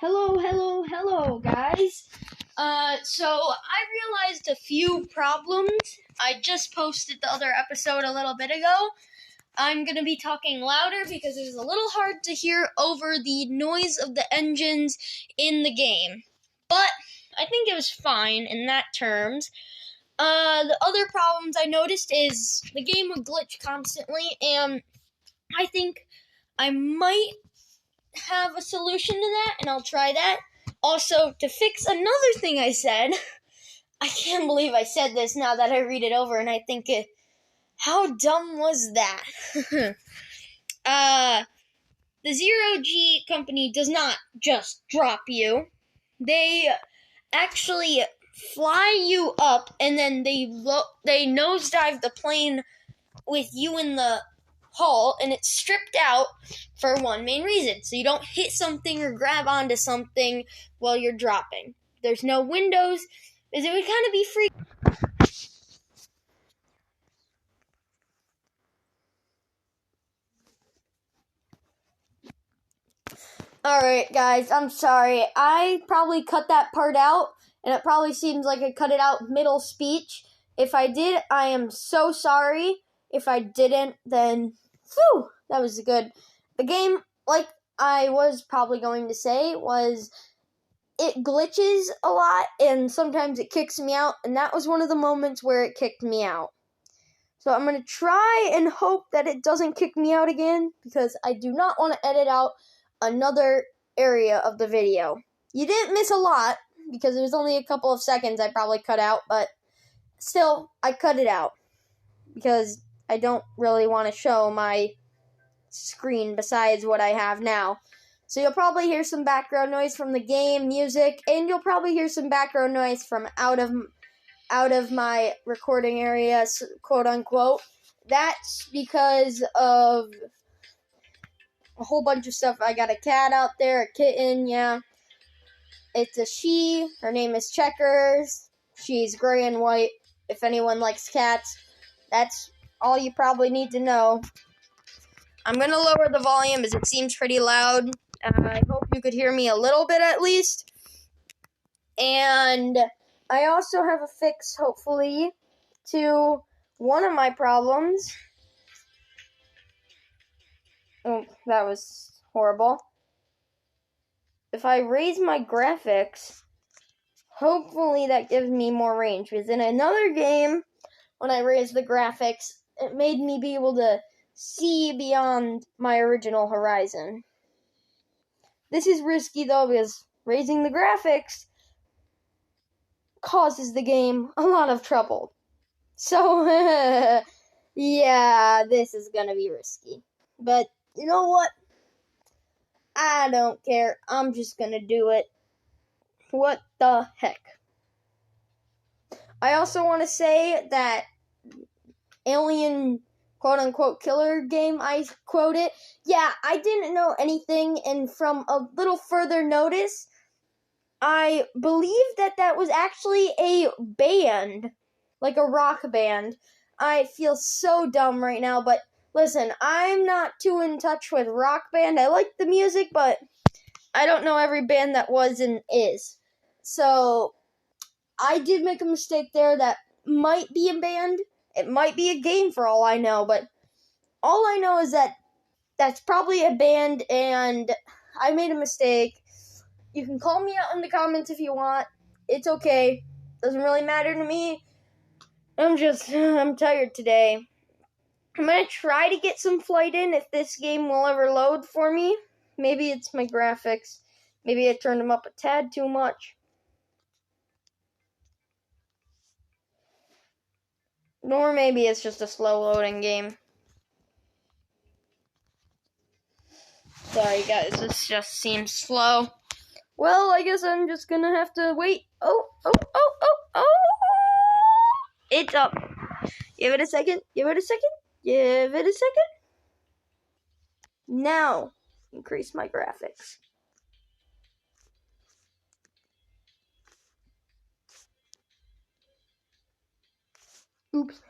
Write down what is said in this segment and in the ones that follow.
Hello, guys. So I realized a few problems. I just posted the other episode a little bit ago. I'm going to be talking louder because it is a little hard to hear over the noise of the engines in the game. But I think it was fine in that terms. The other problems I noticed is the game would glitch constantly, and I think I might have a solution to that, and I'll try that. Also, to fix another thing I said, I can't believe I said this now that I read it over, and I think, how dumb was that? The Zero G company does not just drop you. They actually fly you up, and then they nosedive the plane with you in the hull, and it's stripped out for one main reason, so you don't hit something or grab onto something while you're dropping. There's no windows, because it would kind of be free. Alright, guys, I'm sorry. I probably cut that part out, and it probably seems like I cut it out middle speech. If I did, I am so sorry. If I didn't, then, phew, that was good. The game, like I was probably going to say, was it glitches a lot, and sometimes it kicks me out, and that was one of the moments where it kicked me out. So I'm going to try and hope that it doesn't kick me out again, because I do not want to edit out another area of the video. You didn't miss a lot, because it was only a couple of seconds I probably cut out, but still, I cut it out, because I don't really want to show my screen besides what I have now. So you'll probably hear some background noise from the game, music, and you'll probably hear some background noise from out of my recording area, quote unquote. That's because of a whole bunch of stuff. I got a cat out there, a kitten, yeah. It's a she. Her name is Checkers. She's gray and white. If anyone likes cats, that's all you probably need to know. I'm going to lower the volume as it seems pretty loud. I hope you could hear me a little bit at least. And I also have a fix, hopefully, to one of my problems. Oh, that was horrible. If I raise my graphics, hopefully that gives me more range. Because in another game, when I raised the graphics, it made me be able to see beyond my original horizon. This is risky, though, because raising the graphics causes the game a lot of trouble. So, yeah, this is gonna be risky. But, you know what? I don't care. I'm just gonna do it. What the heck? I also want to say that Alien quote-unquote killer game, I quote it. Yeah, I didn't know anything, and from a little further notice, I believe that was actually a band, like a rock band. I feel so dumb right now, but listen, I'm not too in touch with rock band. I like the music, but I don't know every band that was and is. So, I did make a mistake there. That might be a band. It might be a game for all I know, but all I know is that that's probably a band, and I made a mistake. You can call me out in the comments if you want. It's okay. Doesn't really matter to me. I'm tired today. I'm gonna try to get some flight in if this game will ever load for me. Maybe it's my graphics. Maybe I turned them up a tad too much. Or maybe it's just a slow loading game. Sorry guys, this just seems slow. Well, I guess I'm just gonna have to wait. Oh. It's up. Give it a second. Now, increase my graphics. Oops.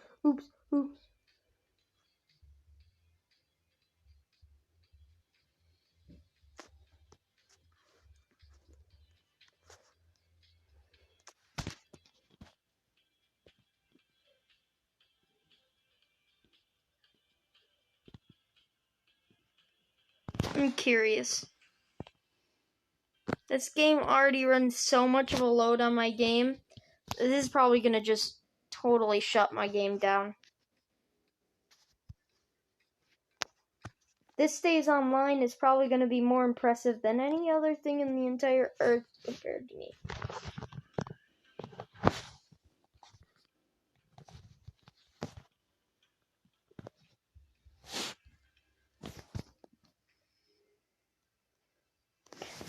I'm curious. This game already runs so much of a load on my game. This is probably gonna just totally shut my game down. This stays online is probably gonna be more impressive than any other thing in the entire earth compared to me.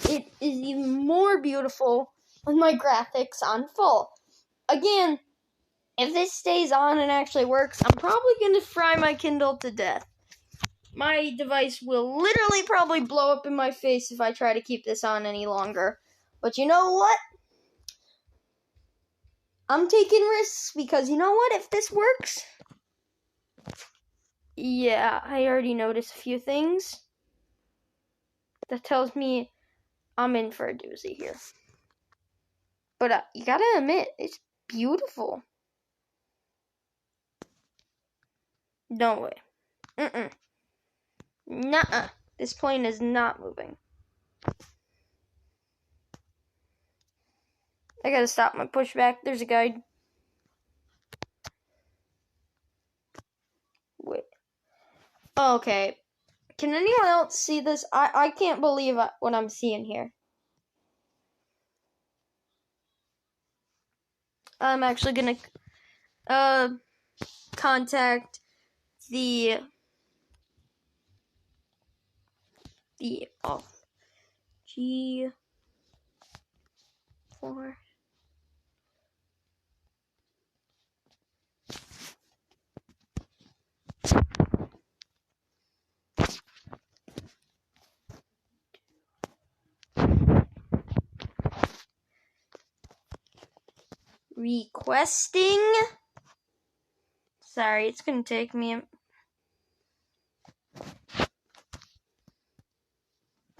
It is even more beautiful with my graphics on full. Again, if this stays on and actually works, I'm probably going to fry my Kindle to death. My device will literally probably blow up in my face if I try to keep this on any longer. But you know what? I'm taking risks because you know what? If this works... Yeah, I already noticed a few things. That tells me I'm in for a doozy here. But you gotta admit, it's beautiful. No way. Nuh-uh. This plane is not moving. I gotta stop my pushback. There's a guide. Wait. Okay. Can anyone else see this? I can't believe what I'm seeing here. I'm actually gonna contact the G4 requesting. Sorry, it's gonna take me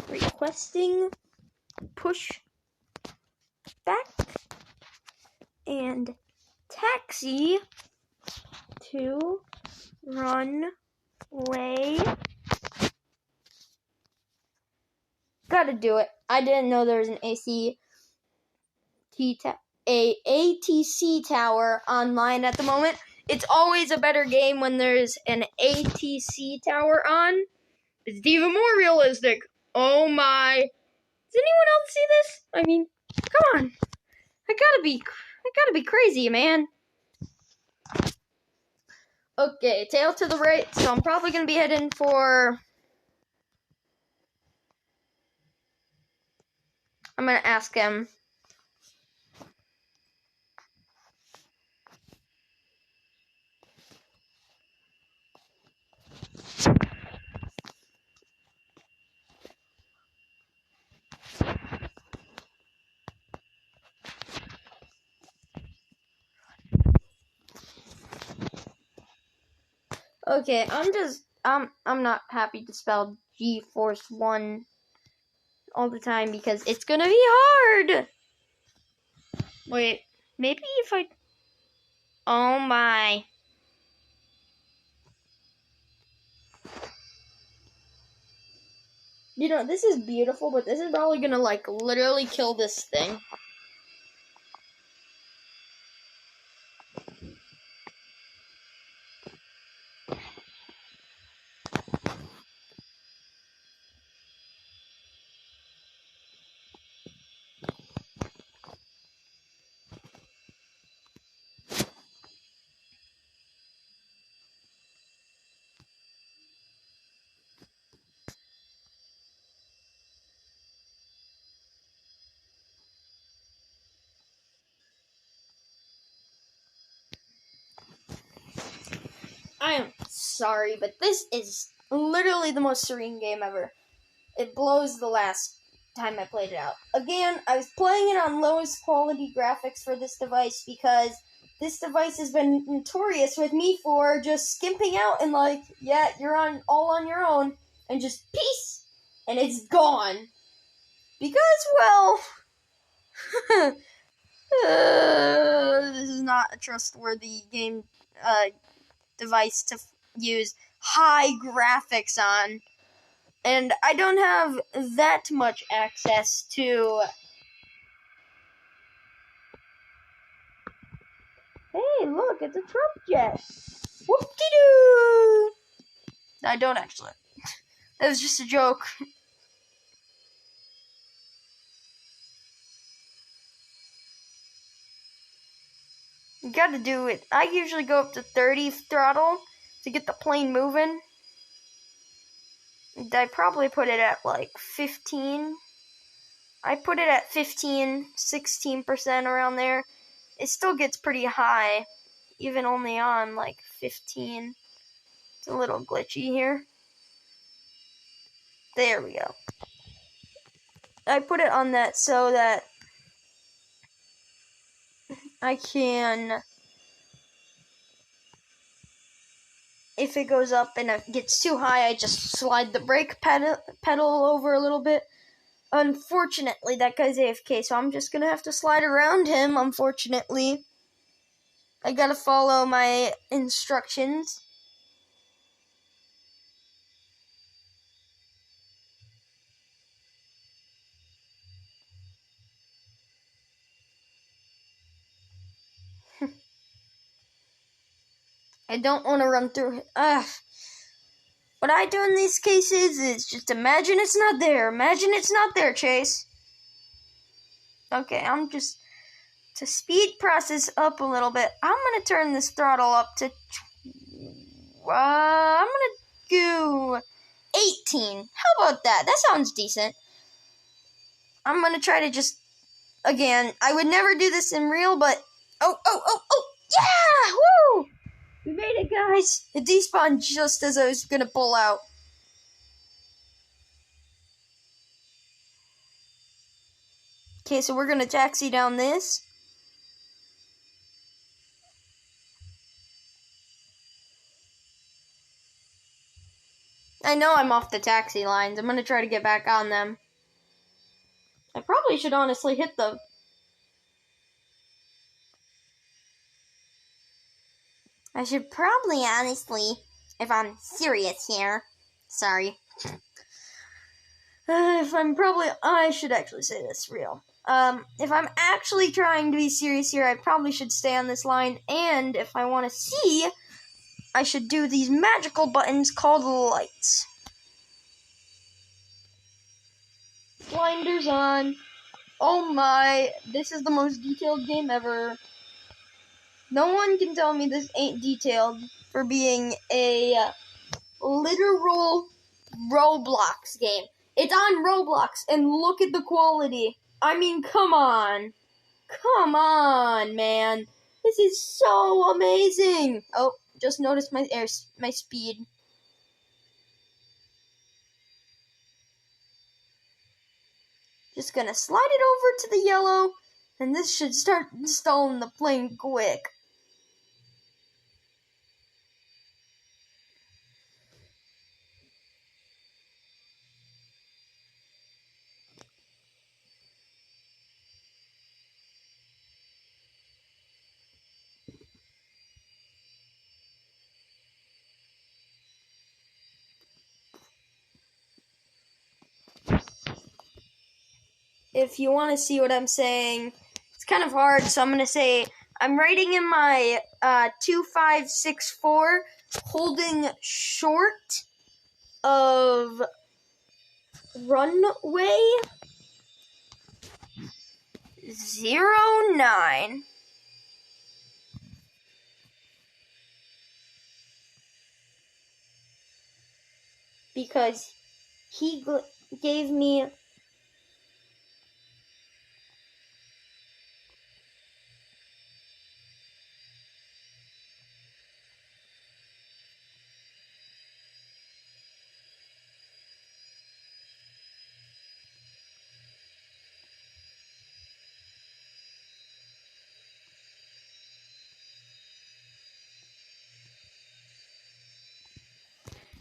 requesting push back and taxi to runway. Gotta do it. I didn't know there was an ATC tower online at the moment. It's always a better game when there's an ATC tower on. It's even more realistic. Oh my. Does anyone else see this? I mean, come on. I gotta be crazy, man. Okay, tail to the right, so I'm probably gonna be heading for... I'm gonna ask him. Okay, I'm not happy to spell G-Force 1 all the time because it's gonna be hard. Wait, maybe if I... Oh my. You know, this is beautiful, but this is probably gonna, like, literally kill this thing. I am sorry, but this is literally the most serene game ever. It blows the last time I played it out. Again, I was playing it on lowest quality graphics for this device because this device has been notorious with me for just skimping out and like, yeah, you're all on your own, and just peace, and it's gone. Because, well, this is not a trustworthy game device to use high graphics on. And I don't have that much access to... Hey, look, it's a Trump jet. Whoop-de-doo! I don't actually. That was just a joke. You gotta do it. I usually go up to 30 throttle to get the plane moving. I probably put it at like 15. I put it at 15, 16% around there. It still gets pretty high, even only on like 15. It's a little glitchy here. There we go. I put it on that so that I can, if it goes up and it gets too high, I just slide the brake pedal over a little bit. Unfortunately, that guy's AFK, so I'm just gonna have to slide around him, unfortunately. I gotta follow my instructions. I don't want to run through. What I do in these cases is just imagine it's not there. Imagine it's not there, Chase. Okay, I'm just... To speed process up a little bit, I'm going to turn this throttle up to... I'm going to do 18. How about that? That sounds decent. I'm going to try to just... Again, I would never do this in real, but... Oh! Yeah! Woo! We made it, guys! It despawned just as I was gonna pull out. Okay, so we're gonna taxi down this. I know I'm off the taxi lines. I'm gonna try to get back on them. I probably should honestly hit the... I should probably honestly, if I'm serious here, sorry. I should actually say this real. If I'm actually trying to be serious here, I probably should stay on this line, and if I want to see, I should do these magical buttons called lights. Blinders on. Oh my, this is the most detailed game ever. No one can tell me this ain't detailed for being a literal Roblox game. It's on Roblox, and look at the quality. I mean, come on. Come on, man. This is so amazing. Oh, just noticed my speed. Just gonna slide it over to the yellow, and this should start installing the plane quick. If you want to see what I'm saying, it's kind of hard, so I'm going to say, I'm writing in my 2564, holding short of runway 09. Because he gave me...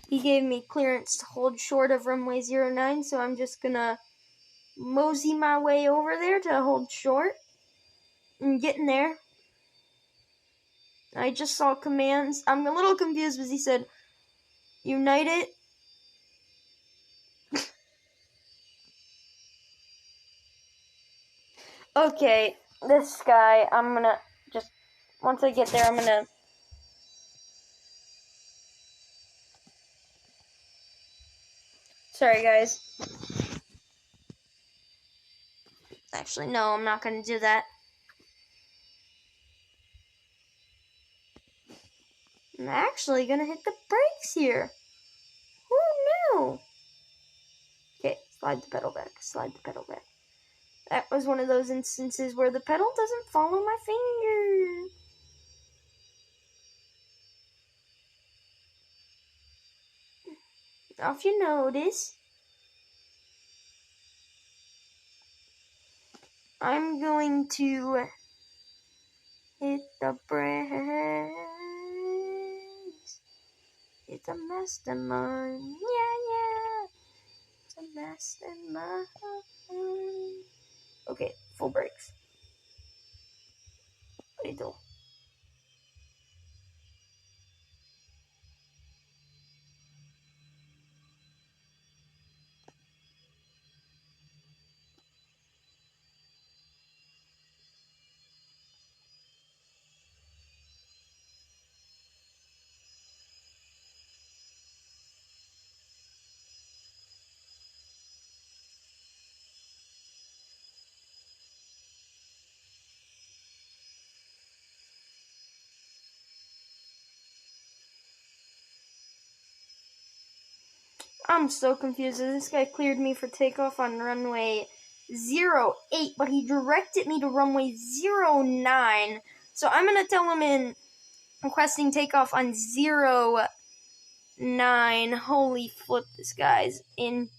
He gave me clearance to hold short of runway 09, so I'm just gonna mosey my way over there to hold short. I'm getting there. I just saw commands. I'm a little confused because he said, unite it. Okay, this guy, I'm gonna just, once I get there, I'm gonna... Sorry, guys. Actually, no, I'm not gonna do that. I'm actually gonna hit the brakes here. Who knew? Okay, slide the pedal back, slide the pedal back. That was one of those instances where the pedal doesn't follow my finger. Now, if you notice, I'm going to hit the brakes. It's a mastermind. Yeah. It's a mastermind. Okay, full brakes. Idle. I'm so confused. This guy cleared me for takeoff on runway 08, but he directed me to runway 09. So I'm going to tell him in requesting takeoff on 09. Holy flip, this guy's in.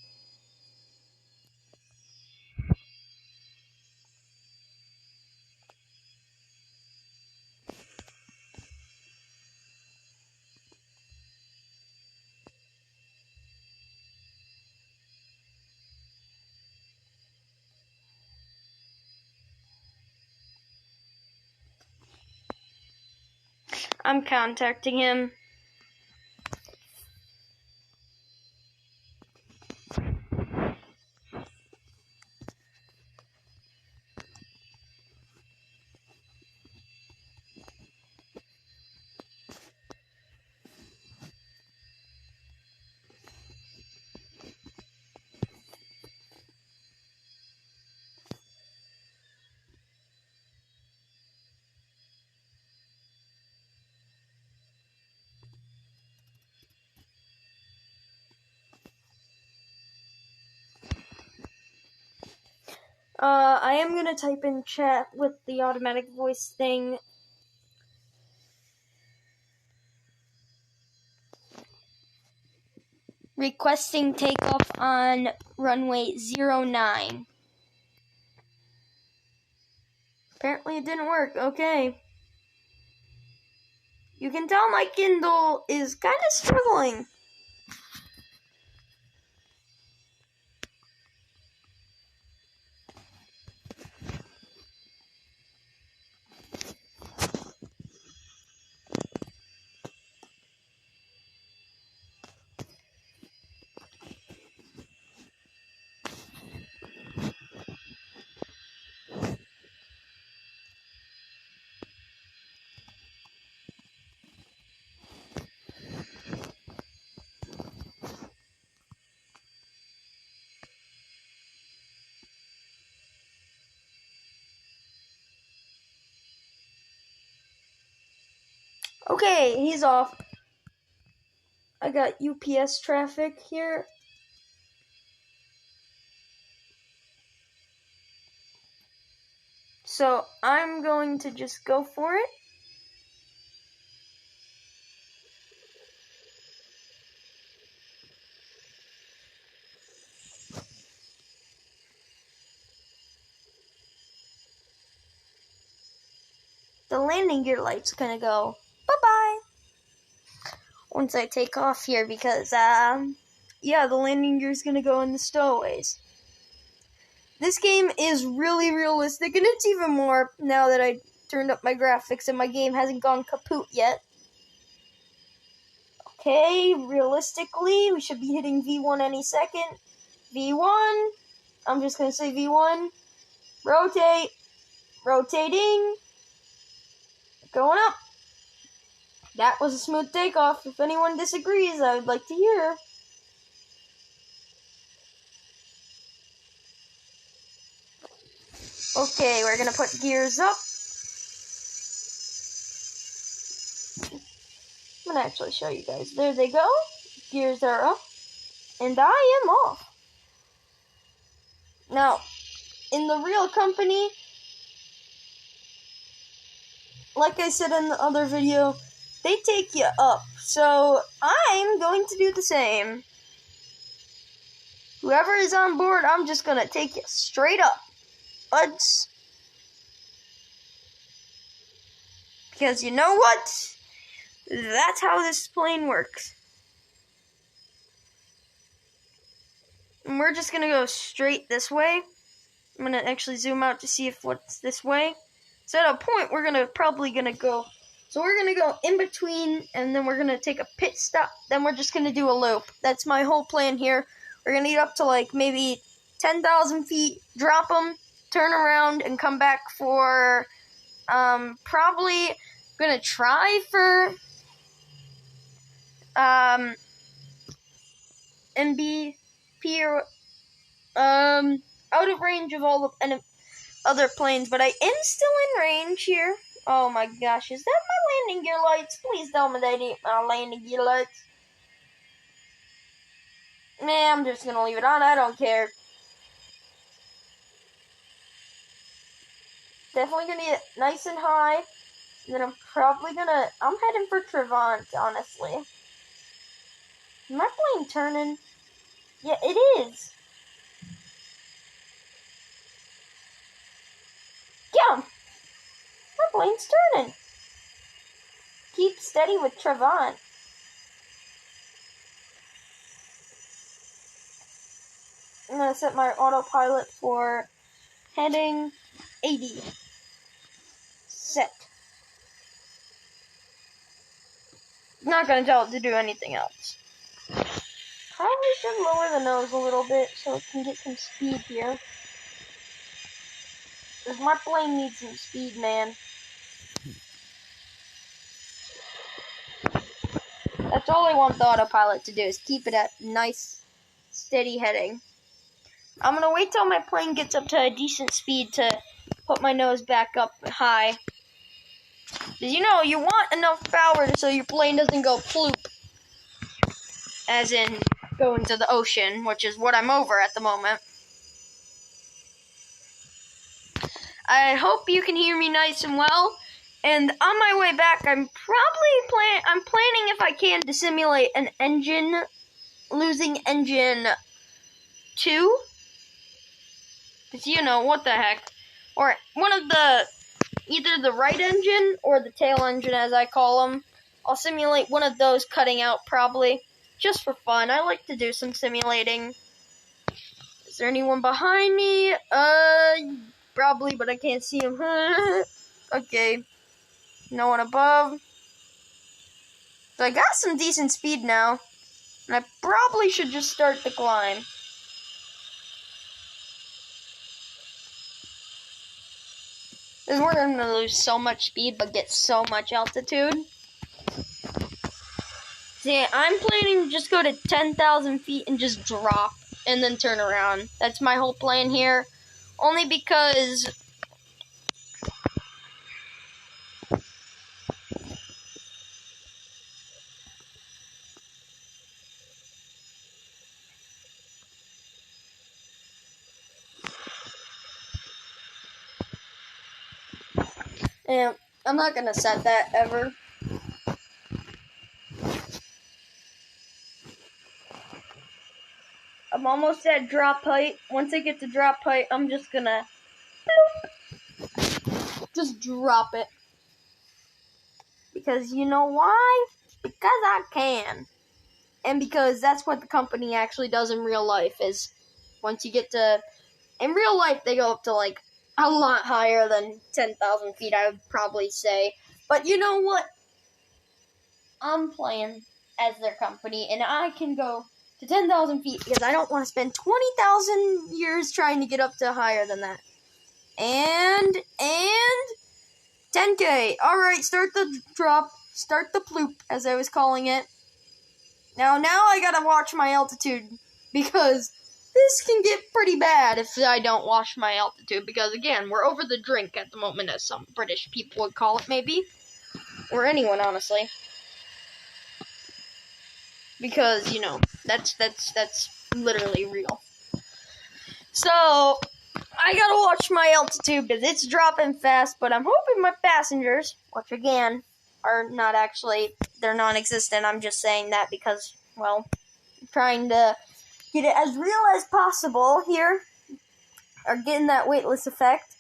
I'm contacting him. I am gonna type in chat with the automatic voice thing. Requesting takeoff on runway 09. Apparently it didn't work. Okay. You can tell my Kindle is kind of struggling. Okay, he's off. I got UPS traffic here. So I'm going to just go for it. The landing gear light's gonna go bye-bye once I take off here because, yeah, the landing gear's gonna go in the stowaways. This game is really realistic, and it's even more now that I turned up my graphics and my game hasn't gone kaput yet. Okay, realistically, we should be hitting V1 any second. V1, I'm just gonna say V1, rotate, Rotating. Going up. That was a smooth takeoff. If anyone disagrees, I would like to hear. Okay, we're gonna put gears up. I'm gonna actually show you guys. There they go. Gears are up. And I am off. Now, in the real company, like I said in the other video, they take you up. So, I'm going to do the same. Whoever is on board, I'm just gonna take you straight up. Buds. Because you know what? That's how this plane works. And we're just gonna go straight this way. I'm gonna actually zoom out to see if what's this way. So at a point, we're probably gonna go. So we're gonna go in between, and then we're gonna take a pit stop. Then we're just gonna do a loop. That's my whole plan here. We're gonna get up to like maybe 10,000 feet, drop them, turn around, and come back for probably gonna try for MBP or out of range of all the other planes, but I am still in range here. Oh my gosh, is that my landing gear lights? Please tell me that ain't my landing gear lights. Nah, I'm just gonna leave it on. I don't care. Definitely gonna get nice and high. And then I'm heading for Trevant, honestly. Is my plane turning? Yeah, it is. Yeah, my plane's turning. Keep steady with Trevant. I'm gonna set my autopilot for heading 80. Set. Not gonna tell it to do anything else. Probably should lower the nose a little bit so it can get some speed here. Because my plane needs some speed, man. That's all I want the autopilot to do, is keep it at nice, steady heading. I'm gonna wait till my plane gets up to a decent speed to put my nose back up high. Because you know, you want enough power so your plane doesn't go ploop. As in, go into the ocean, which is what I'm over at the moment. I hope you can hear me nice and well. And on my way back, I'm planning if I can to simulate an engine, losing engine 2. Because you know, what the heck. Or one of the, either the right engine or the tail engine as I call them. I'll simulate one of those cutting out probably. Just for fun. I like to do some simulating. Is there anyone behind me? Probably, but I can't see him. Okay. No one above. So I got some decent speed now. And I probably should just start the climb. Because we're going to lose so much speed, but get so much altitude. See, I'm planning to just go to 10,000 feet and just drop. And then turn around. That's my whole plan here. Only because... Yeah, I'm not gonna set that ever. I'm almost at drop height. Once I get to drop height, I'm just gonna just drop it. Because you know why? Because I can. And because that's what the company actually does in real life, is once you get to... In real life, they go up to, like, a lot higher than 10,000 feet, I would probably say. But you know what? I'm playing as their company, and I can go to 10,000 feet because I don't want to spend 20,000 years trying to get up to higher than that. And 10K. Alright, start the drop. Start the ploop, as I was calling it. Now I gotta watch my altitude, because this can get pretty bad if I don't watch my altitude, because again, we're over the drink at the moment, as some British people would call it, maybe. Or anyone, honestly. Because, you know, that's literally real. So, I gotta watch my altitude, because it's dropping fast, but I'm hoping my passengers, which again, are not actually, they're non-existent, I'm just saying that because, well, I'm trying to get it as real as possible here, are getting that weightless effect.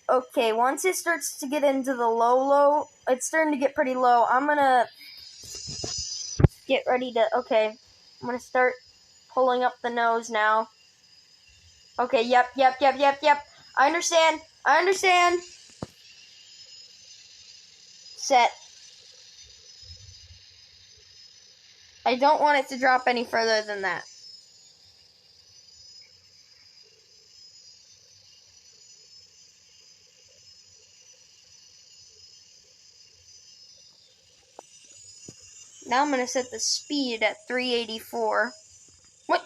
Okay, once it starts to get into the low, it's starting to get pretty low, I'm gonna get ready to, okay, I'm gonna start pulling up the nose now. Okay, yep. I understand. Set. I don't want it to drop any further than that. Now I'm gonna set the speed at 384. What?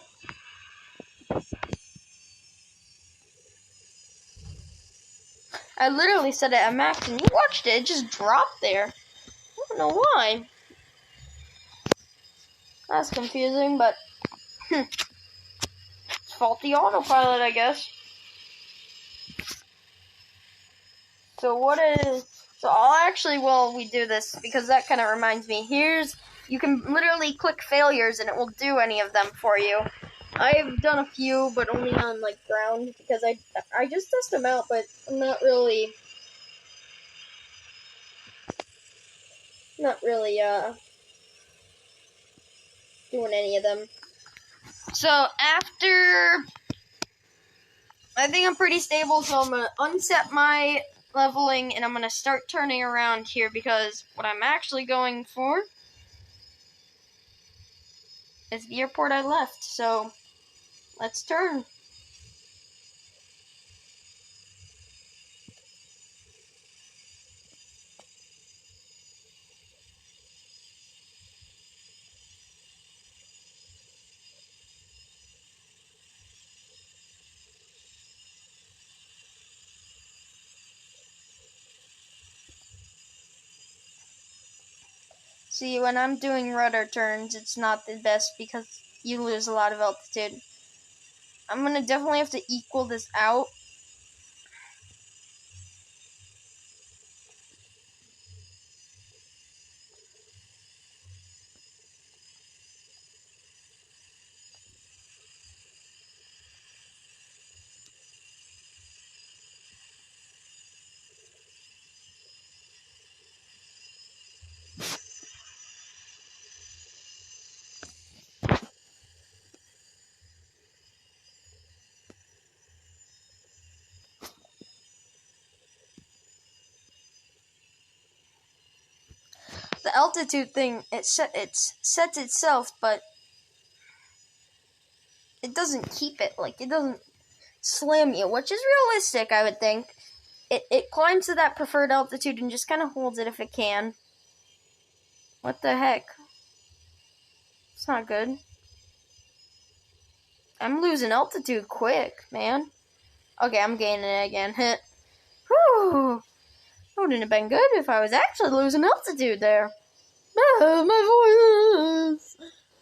I literally set it at max and you watched it just drop there. I don't know why. That's confusing, but it's faulty autopilot, I guess. So I'll actually, while we do this, because that kind of reminds me, you can literally click failures and it will do any of them for you. I've done a few, but only on, like, ground, because I just test them out, but I'm not really, doing any of them. So, after, I think I'm pretty stable, so I'm going to unset my leveling, and I'm going to start turning around here, because what I'm actually going for is the airport I left, so let's turn. See, when I'm doing rudder turns, it's not the best because you lose a lot of altitude. I'm going to definitely have to equal this out. The altitude thing, it sets itself, but it doesn't keep it. Like, it doesn't slam you, which is realistic, I would think. It climbs to that preferred altitude and just kind of holds it if it can. What the heck? It's not good. I'm losing altitude quick, man. Okay, I'm gaining it again. Whew. Wouldn't have been good if I was actually losing altitude there. My voice!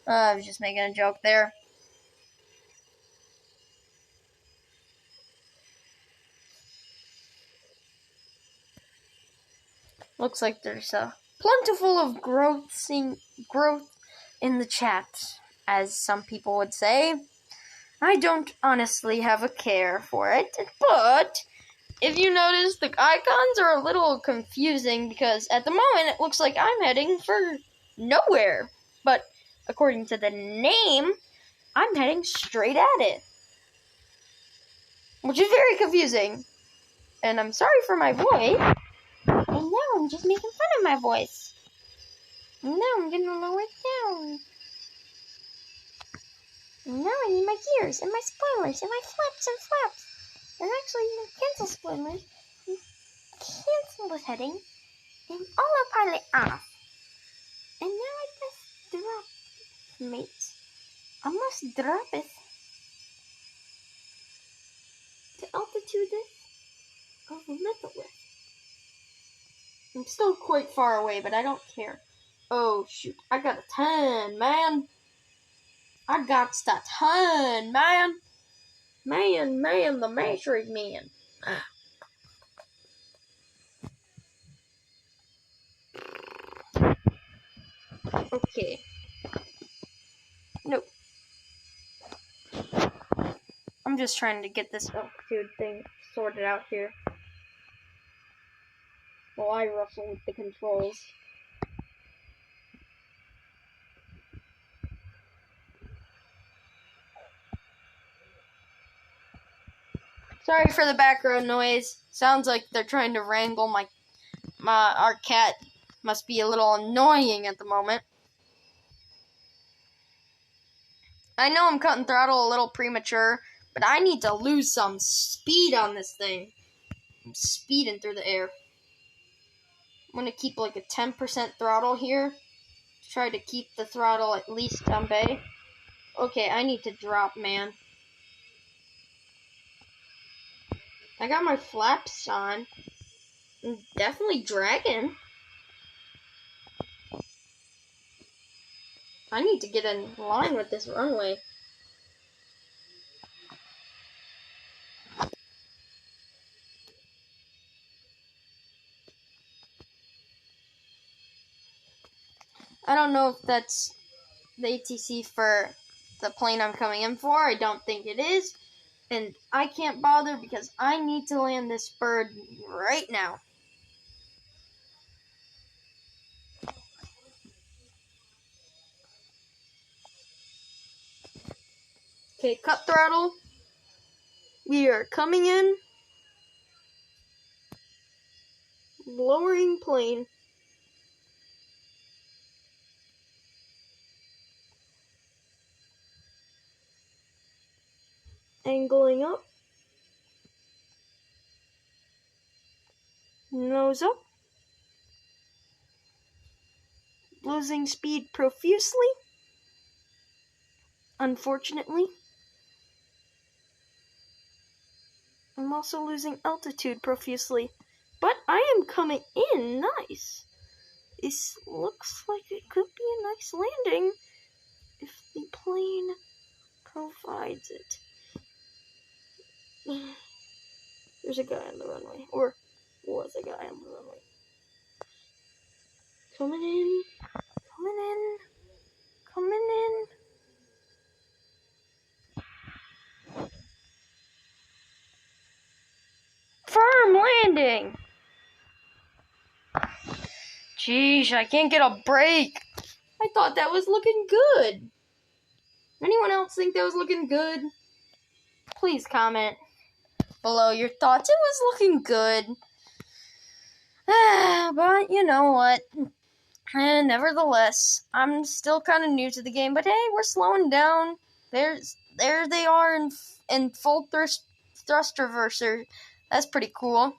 I was just making a joke there. Looks like there's a plentiful of growth in the chat, as some people would say. I don't honestly have a care for it, but if you notice, the icons are a little confusing because at the moment it looks like I'm heading for nowhere. But according to the name, I'm heading straight at it. Which is very confusing. And I'm sorry for my voice. And now I'm just making fun of my voice. And now I'm gonna lower it down. And now I need my gears and my spoilers and my flaps and flaps. And actually, cancel spoilers. Cancel the heading. And autopilot off. And now I must drop, mates. I must drop it. To altitude of Lithowith. I'm still quite far away, but I don't care. Oh, shoot. I got a 10, man. I got that 10, man. Man, the Matrix man. Okay. Nope. I'm just trying to get this altitude thing sorted out here. While I wrestle with the controls. Sorry for the background noise. Sounds like they're trying to wrangle our cat. Must be a little annoying at the moment. I know I'm cutting throttle a little premature, but I need to lose some speed on this thing. I'm speeding through the air. I'm going to keep like a 10% throttle here. Try to keep the throttle at least on bay. Okay, I need to drop, man. I got my flaps on. I'm definitely dragging. I need to get in line with this runway. I don't know if that's the ATC for the plane I'm coming in for. I don't think it is. And I can't bother because I need to land this bird right now. Okay, cut throttle. We are coming in. Lowering plane. Angling up. Nose up. Losing speed profusely. Unfortunately. I'm also losing altitude profusely. But I am coming in nice. This looks like it could be a nice landing if the plane provides it. There's a guy on the runway. Or was a guy on the runway. Coming in. Coming in. Coming in. Firm landing! Jeez, I can't get a break. I thought that was looking good. Anyone else think that was looking good? Please comment below your thoughts. It was looking good. But you know what? Nevertheless, I'm still kind of new to the game. But hey, we're slowing down. There they are in full thrust reverser. That's pretty cool.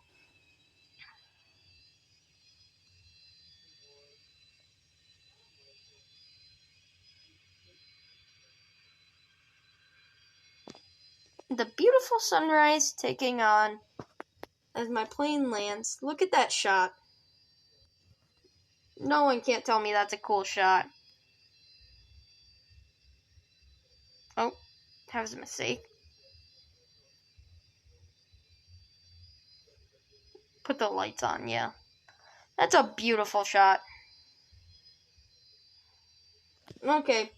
The beautiful sunrise taking on as my plane lands. Look at that shot. No one can't tell me that's a cool shot. Oh, that was a mistake. Put the lights on, yeah. That's a beautiful shot. Okay,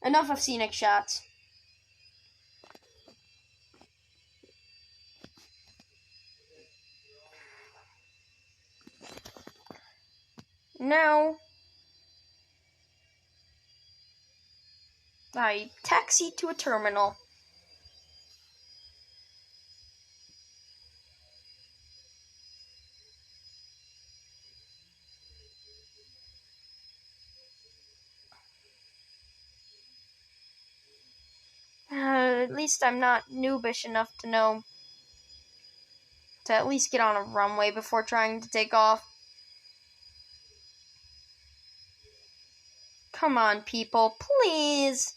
enough of scenic shots. Now, I taxi to a terminal. At least I'm not noobish enough to know to at least get on a runway before trying to take off. Come on, people, please.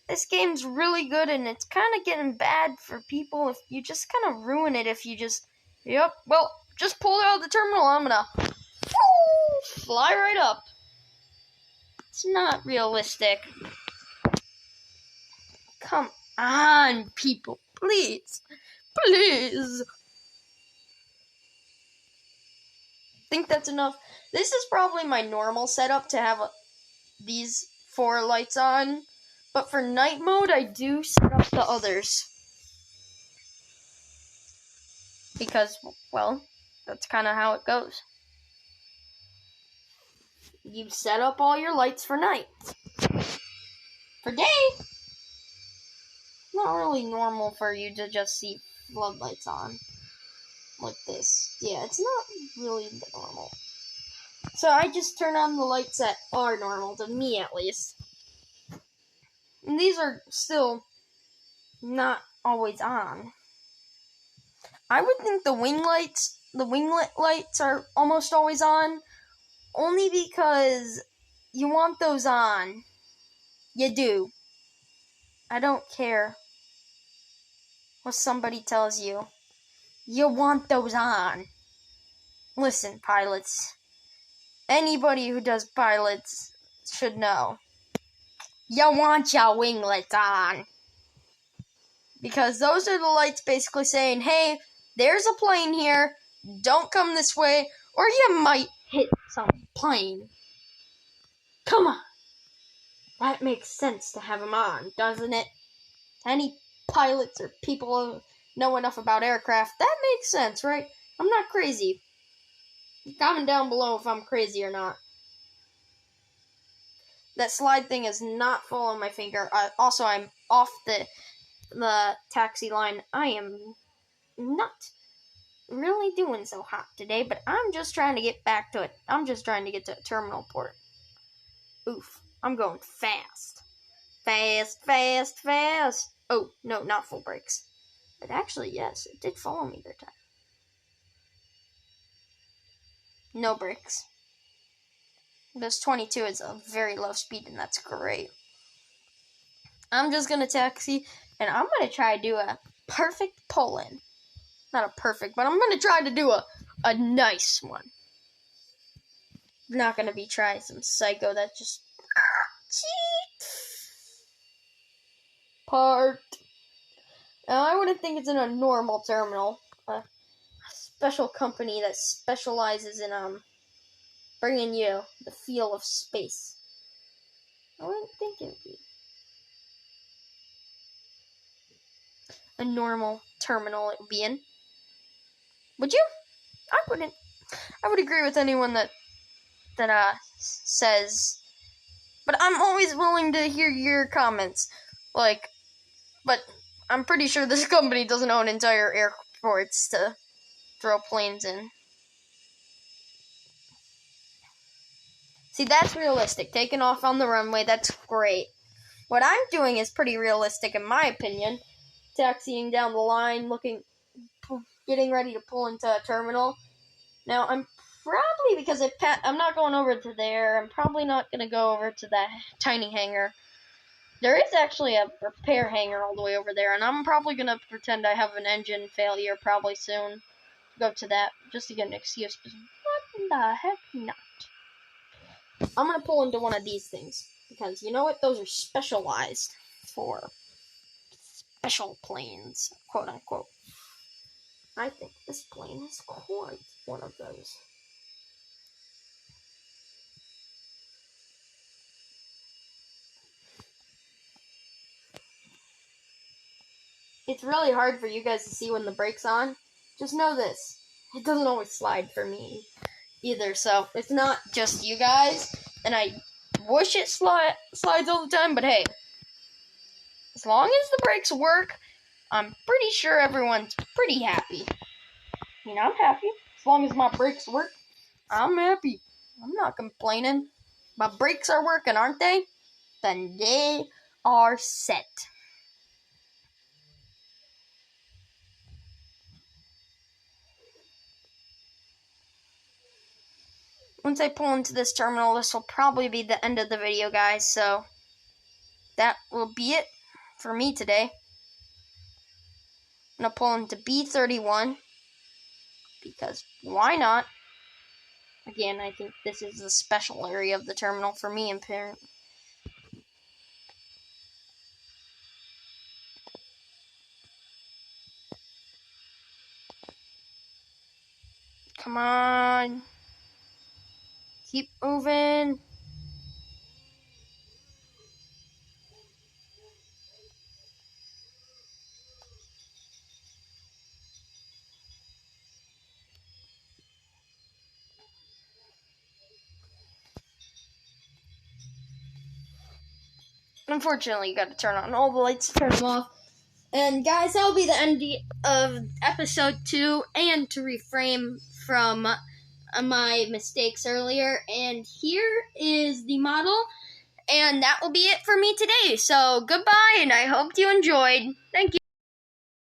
This game's really good, and it's kind of getting bad for people if you just kind of ruin it if you just... Yep, well, just pull out of the terminal. I'm gonna fly right up. It's not realistic. Come on, people, please. Please. Think that's enough. This is probably my normal setup to have these 4 lights on. But for night mode, I do set up the others. Because, well, that's kind of how it goes. You set up all your lights for night. For day, not really normal for you to just see floodlights on. Like this. Yeah, it's not really normal. So I just turn on the lights that are normal, to me at least. And these are still not always on. I would think the winglet lights are almost always on, only because you want those on. You do. I don't care what somebody tells you. You want those on. Listen, pilots. Anybody who does pilots should know. You want your winglets on. Because those are the lights basically saying, hey, there's a plane here, don't come this way, or you might hit some plane. Come on. That makes sense to have them on, doesn't it? Any pilots or people who know enough about aircraft, that makes sense, right? I'm not crazy. Comment down below if I'm crazy or not. That slide thing is not full on my finger. Also, I'm off the taxi line. I am not really doing so hot today, but I'm just trying to get back to it. I'm just trying to get to terminal port. Oof. I'm going fast. Fast, fast, fast. Oh, no, not full brakes. But actually, yes, it did follow me that time. No brakes. This 22 is a very low speed, and that's great. I'm just going to taxi, and I'm going to try to do a perfect pull-in. Not a perfect, but I'm going to try to do a nice one. I'm not going to be trying some psycho that just... cheat! Parked. Now, I wouldn't think it's in a normal terminal. A special company that specializes in, bringing you the feel of space. I wouldn't think it would be a normal terminal it would be in. Would you? I wouldn't. I would agree with anyone that says, but I'm always willing to hear your comments. Like, but I'm pretty sure this company doesn't own entire airports to throw planes in. See, that's realistic. Taking off on the runway, that's great. What I'm doing is pretty realistic in my opinion. Taxiing down the line, getting ready to pull into a terminal. Now, I'm probably, because I'm not going over to there, I'm probably not going to go over to that tiny hangar. There is actually a repair hangar all the way over there, and I'm probably going to pretend I have an engine failure probably soon. Go to that, just to get an excuse. What the heck not? I'm going to pull into one of these things, because you know what? Those are specialized for special planes, quote unquote. I think this plane is quite one of those. It's really hard for you guys to see when the brake's on. Just know this. It doesn't always slide for me either, so it's not just you guys. And I wish it slides all the time, but hey. As long as the brakes work, I'm pretty sure everyone's pretty happy. You know, I'm happy. As long as my brakes work, I'm happy. I'm not complaining. My brakes are working, aren't they? Then they are set. once I pull into this terminal, this will probably be the end of the video, guys. So that will be it for me today. I'm going to pull into B31 because why not? Again, I think this is a special area of the terminal for me and parent. Come on. Keep moving. Unfortunately, you gotta turn on all the lights to turn them off. And guys, that'll be the end of episode 2, and to reframe from my mistakes earlier. And here is the model, and that will be it for me today. So goodbye, and I hope you enjoyed. Thank you.